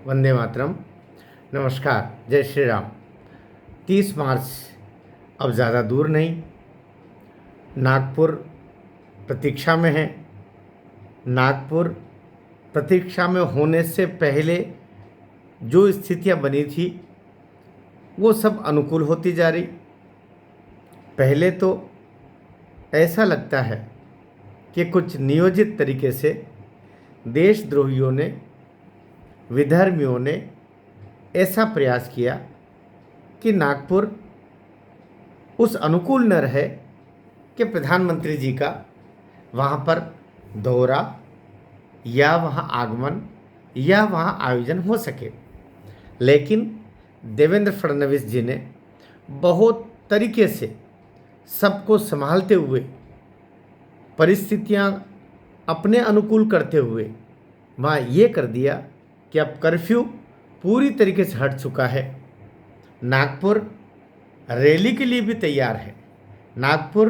वंदे मातरम। नमस्कार, जय श्री राम। 30 मार्च अब ज़्यादा दूर नहीं। नागपुर प्रतीक्षा में है। नागपुर प्रतीक्षा में होने से पहले जो स्थितियां बनी थी वो सब अनुकूल होती जा रही। पहले तो ऐसा लगता है कि कुछ नियोजित तरीके से देशद्रोहियों ने, विधर्मियों ने ऐसा प्रयास किया कि नागपुर उस अनुकूल न रहे कि प्रधानमंत्री जी का वहाँ पर दौरा या वहाँ आगमन या वहाँ आयोजन हो सके। लेकिन देवेंद्र फडणवीस जी ने बहुत तरीके से सबको संभालते हुए, परिस्थितियाँ अपने अनुकूल करते हुए वहाँ ये कर दिया कि अब कर्फ्यू पूरी तरीके से हट चुका है। नागपुर रैली के लिए भी तैयार है। नागपुर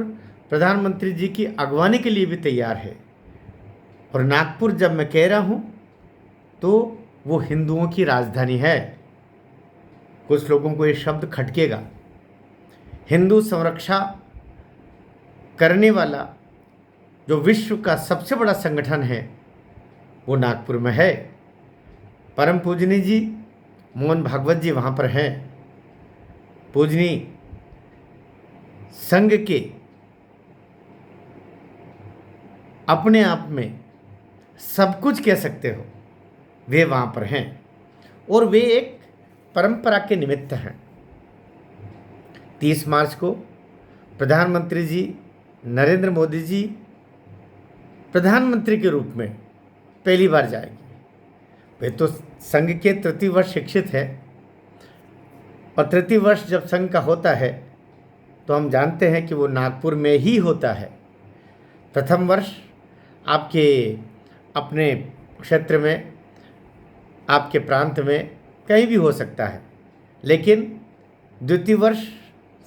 प्रधानमंत्री जी की अगवानी के लिए भी तैयार है। और नागपुर जब मैं कह रहा हूँ तो वो हिंदुओं की राजधानी है। कुछ लोगों को ये शब्द खटकेगा। हिंदू संरक्षा करने वाला जो विश्व का सबसे बड़ा संगठन है वो नागपुर में है। परम पूजनी जी मोहन भागवत जी वहाँ पर हैं। पूजनी संघ के अपने आप में सब कुछ कह सकते हो, वे वहाँ पर हैं और वे एक परंपरा के निमित्त हैं। 30 मार्च को प्रधानमंत्री जी नरेंद्र मोदी जी प्रधानमंत्री के रूप में पहली बार जाएंगे। वे तो संघ के तृतीय वर्ष शिक्षित है और तृतीय वर्ष जब संघ का होता है तो हम जानते हैं कि वो नागपुर में ही होता है। प्रथम वर्ष आपके अपने क्षेत्र में, आपके प्रांत में कहीं भी हो सकता है, लेकिन द्वितीय वर्ष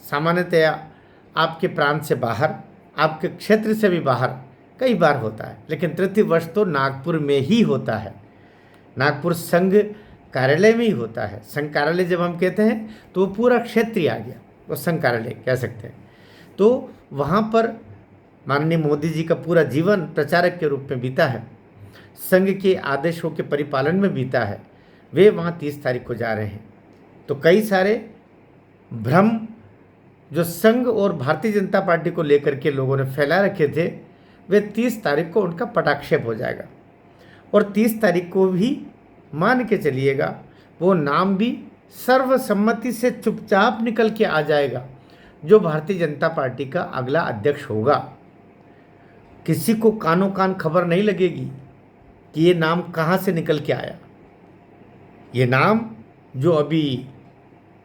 सामान्यतया आपके प्रांत से बाहर, आपके क्षेत्र से भी बाहर कई बार होता है, लेकिन तृतीय वर्ष तो नागपुर में ही होता है। नागपुर संघ कार्यालय में ही होता है। संघ कार्यालय जब हम कहते हैं तो वो पूरा क्षेत्र ही आ गया, वो संघ कार्यालय कह सकते हैं। तो वहाँ पर माननीय मोदी जी का पूरा जीवन प्रचारक के रूप में बीता है, संघ के आदेशों के परिपालन में बीता है। वे वहाँ 30 तारीख को जा रहे हैं। तो कई सारे भ्रम जो संघ और भारतीय जनता पार्टी को लेकर के लोगों ने फैला रखे थे, वे 30 तारीख को उनका पटाक्षेप हो जाएगा। और 30 तारीख को भी मान के चलिएगा वो नाम भी सर्वसम्मति से चुपचाप निकल के आ जाएगा जो भारतीय जनता पार्टी का अगला अध्यक्ष होगा। किसी को कानों कान खबर नहीं लगेगी कि ये नाम कहाँ से निकल के आया। ये नाम जो अभी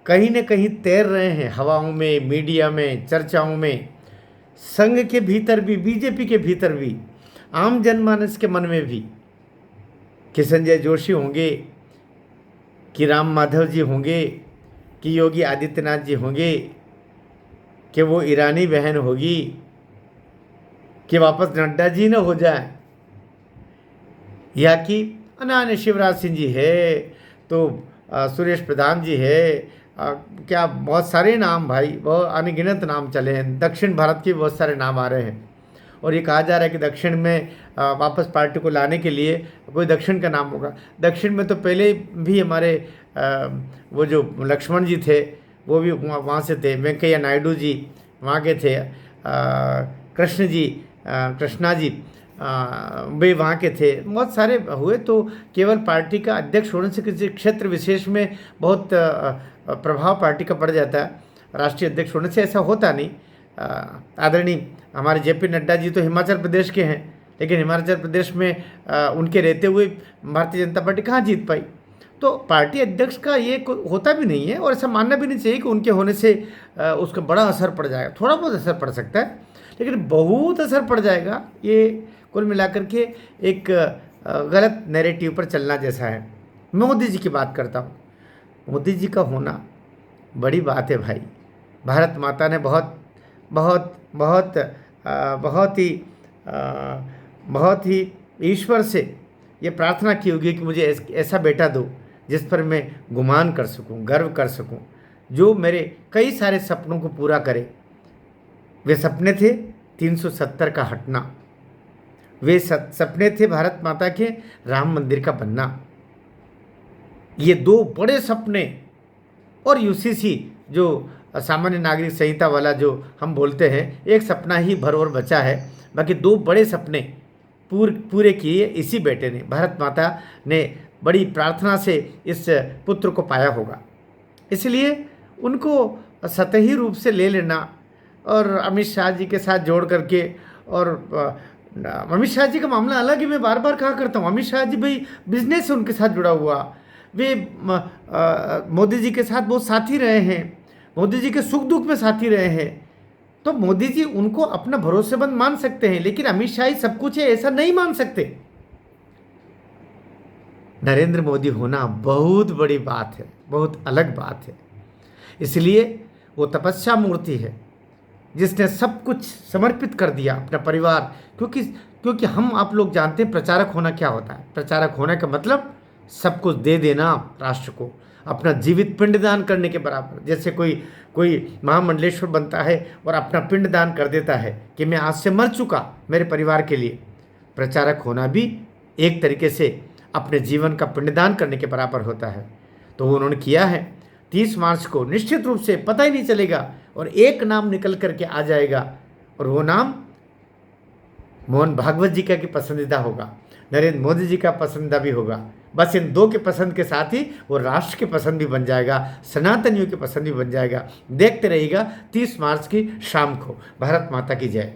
कहीं न कहीं तैर रहे हैं हवाओं में, मीडिया में, चर्चाओं में, संघ के भीतर भी, बीजेपी के भीतर भी, आम जनमानस के मन में भी, कि संजय जोशी होंगे, कि राम माधव जी होंगे, कि योगी आदित्यनाथ जी होंगे, कि वो ईरानी बहन होगी, कि वापस नड्डा जी न हो जाए, या कि अन्य शिवराज सिंह जी है, तो सुरेश प्रधान जी है, क्या बहुत सारे नाम भाई, बहुत अनगिनत नाम चले हैं। दक्षिण भारत के बहुत सारे नाम आ रहे हैं और ये कहा जा रहा है कि दक्षिण में वापस पार्टी को लाने के लिए कोई दक्षिण का नाम होगा। दक्षिण में तो पहले भी हमारे वो जो लक्ष्मण जी थे वो भी वहाँ से थे। वेंकैया नायडू जी वहाँ के थे। कृष्णा जी वे वहाँ के थे। बहुत सारे हुए। तो केवल पार्टी का अध्यक्ष होने से किसी क्षेत्र विशेष में बहुत प्रभाव पार्टी का पड़ जाता है, राष्ट्रीय अध्यक्ष होने से ऐसा होता नहीं। आदरणीय हमारे जेपी नड्डा जी तो हिमाचल प्रदेश के हैं, लेकिन हिमाचल प्रदेश में उनके रहते हुए भारतीय जनता पार्टी कहाँ जीत पाई। तो पार्टी अध्यक्ष का ये होता भी नहीं है और ऐसा मानना भी नहीं चाहिए कि उनके होने से उसका बड़ा असर पड़ जाएगा। थोड़ा बहुत असर पड़ सकता है, लेकिन बहुत असर पड़ जाएगा। ये कुल मिलाकर के एक गलत नैरेटिव पर चलना जैसा है। मोदी जी की बात करता हूँ। मोदी जी का होना बड़ी बात है भाई। भारत माता ने बहुत बहुत बहुत बहुत ही बहुत ही ईश्वर से ये प्रार्थना की होगी कि मुझे ऐसा बेटा दो जिस पर मैं गुमान कर सकूं, गर्व कर सकूं, जो मेरे कई सारे सपनों को पूरा करे। वे सपने थे 370 का हटना, वे सपने थे भारत माता के राम मंदिर का बनना। ये दो बड़े सपने, और यूसीसी जो सामान्य नागरिक संहिता वाला जो हम बोलते हैं, एक सपना ही भर और बचा है, बाकी दो बड़े सपने पूरे किए इसी बेटे ने। भारत माता ने बड़ी प्रार्थना से इस पुत्र को पाया होगा, इसलिए उनको सतही रूप से ले लेना और अमित शाह जी के साथ जोड़ करके, और अमित शाह जी का मामला अलग है, मैं बार बार कहा करता हूँ, अमित शाह जी भाई बिजनेस से उनके साथ जुड़ा हुआ, वे मोदी जी के साथ बहुत साथी रहे हैं, मोदी जी के सुख दुख में साथी रहे हैं, तो मोदी जी उनको अपना भरोसेमंद मान सकते हैं, लेकिन अमित शाह ही सब कुछ है ऐसा नहीं मान सकते। नरेंद्र मोदी होना बहुत बड़ी बात है, बहुत अलग बात है। इसलिए वो तपस्या मूर्ति है जिसने सब कुछ समर्पित कर दिया, अपना परिवार, क्योंकि हम आप लोग जानते हैं प्रचारक होना क्या होता है। प्रचारक होने का मतलब सब कुछ दे देना राष्ट्र को, अपना जीवित पिंडदान करने के बराबर। जैसे कोई महामंडलेश्वर बनता है और अपना पिंडदान कर देता है कि मैं आज से मर चुका मेरे परिवार के लिए। प्रचारक होना भी एक तरीके से अपने जीवन का पिंडदान करने के बराबर होता है। तो वो उन्होंने किया है। 30 मार्च को निश्चित रूप से पता ही नहीं चलेगा और एक नाम निकल करके आ जाएगा, और वो नाम मोहन भागवत जी का की पसंदीदा होगा, नरेंद्र मोदी जी का पसंदीदा भी होगा। बस इन दो के पसंद के साथ ही वो राष्ट्र के पसंद भी बन जाएगा, सनातनियों के पसंद भी बन जाएगा। देखते रहिएगा 30 मार्च की शाम को। भारत माता की जय।